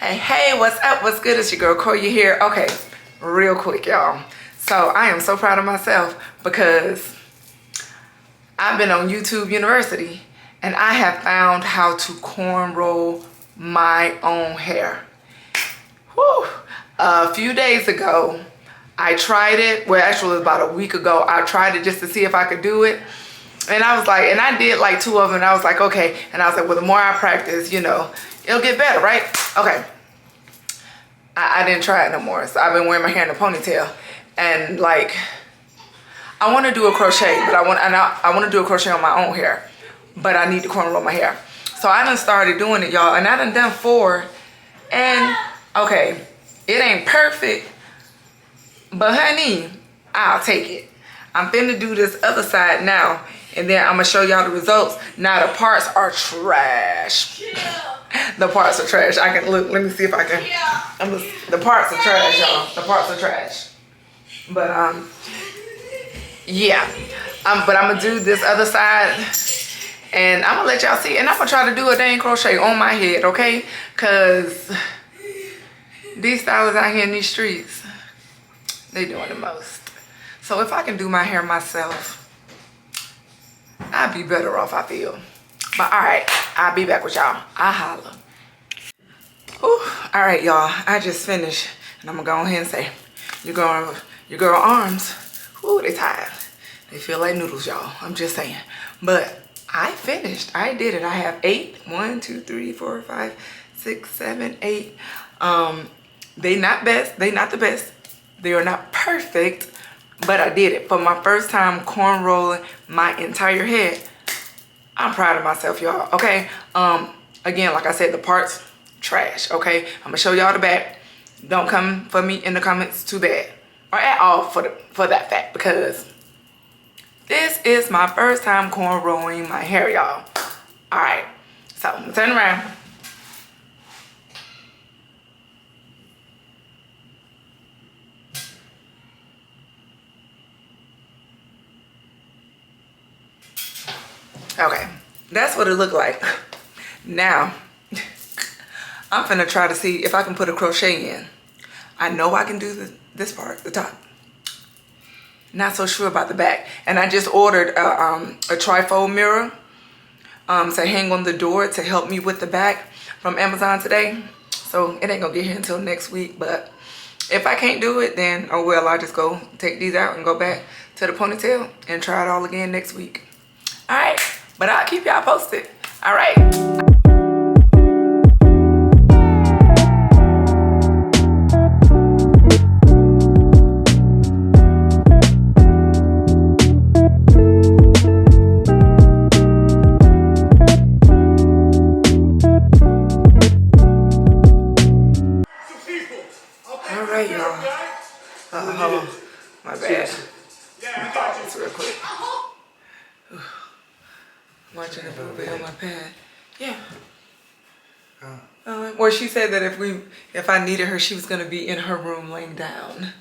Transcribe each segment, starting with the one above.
Hey, what's up? What's good? It's your girl Koya here. Okay, real quick, y'all. So I am so proud of myself because I've been on YouTube University and I have found how to cornrow my own hair. Whew. A few days ago, I tried it. Well, actually, it was about a week ago. I tried it just to see if I could do it. And I was like, and I did like 2 of them. And I was like, okay. And I was like, well, the more I practice, you know, it'll get better, right? Okay. I didn't try it no more. So I've been wearing my hair in a ponytail. And like, I want to do a crochet, but I want to do a crochet on my own hair. But I need to cornrow my hair. So I done started doing it, y'all. And I done 4. And okay, it ain't perfect. But honey, I'll take it. I'm finna do this other side now. And then I'm gonna show y'all the results. Now the parts are trash. The parts are trash. I can look, let me see if I can. The parts are trash, y'all. The parts are trash. But yeah. But I'm gonna do this other side. And I'm gonna let y'all see. And I'm gonna try to do a dang crochet on my head, okay? Cause these stylists out here in these streets, they doing the most. So if I can do my hair myself, I'd be better off, I feel. But all right, I'll be back with y'all. I'll holla. All right, y'all, I just finished. And I'm gonna go ahead and say, your girl arms, ooh, they tired. They feel like noodles, y'all. I'm just saying. But I finished. I did it. I have 8. 1, 2, 3, 4, 5, 6, 7, 8. They not best. They not the best. They are not perfect. But I did it. For my first time cornrolling my entire head, I'm proud of myself, y'all. Okay. Again, like I said, the parts trash. Okay. I'm gonna show y'all the back. Don't come for me in the comments too bad or at all for that fact, because this is my first time cornrolling my hair, y'all. All right. So I'm gonna turn around. Okay, that's what it looked like. Now, I'm finna try to see if I can put a crochet in. I know I can do this part, the top. Not so sure about the back. And I just ordered a trifold mirror to hang on the door to help me with the back from Amazon today. So it ain't gonna get here until next week. But if I can't do it, then oh well, I'll just go take these out and go back to the ponytail and try it all again next week. All right. But I'll keep y'all posted. All right. All right, y'all. Hold on. My bad. Let me pause this real quick. Watching a movie on my pad. Yeah. Well, she said that if I needed her, she was gonna be in her room laying down.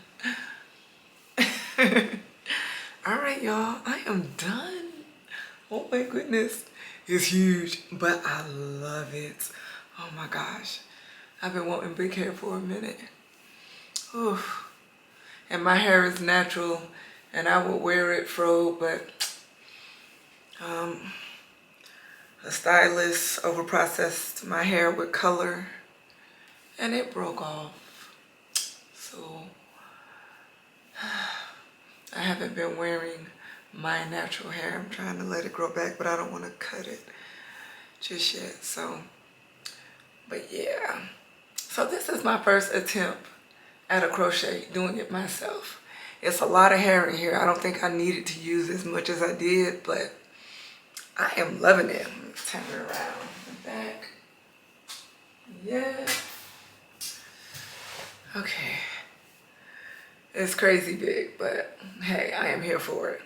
All right, y'all. I am done. Oh my goodness, it's huge, but I love it. Oh my gosh, I've been wanting big hair for a minute. Oof. And my hair is natural, and I would wear it fro, but a stylist overprocessed my hair with color and it broke off. So I haven't been wearing my natural hair. I'm trying to let it grow back, but I don't want to cut it just yet. So, but yeah. So this is my first attempt at a crochet, doing it myself. It's a lot of hair in here. I don't think I needed to use as much as I did, but I am loving it. Let's turn it around the back. Yeah. Okay. It's crazy big, but hey, I am here for it.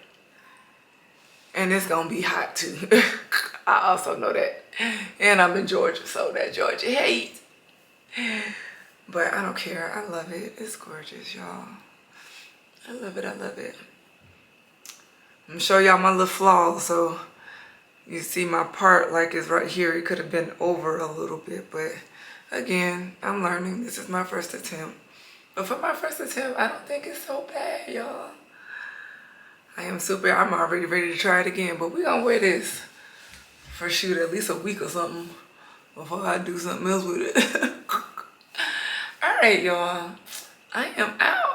And it's gonna be hot too. I also know that. And I'm in Georgia, so that Georgia hate. But I don't care. I love it. It's gorgeous, y'all. I love it. I love it. I'm gonna show y'all my little flaws. So you see my part like is right here. It could have been over a little bit, but Again, I'm learning. This is my first attempt. But for my first attempt, I don't think it's so bad, y'all. I'm already ready to try it again, but we're gonna wear this for shoot at least a week or something before I do something else with it. All right, y'all. I am out.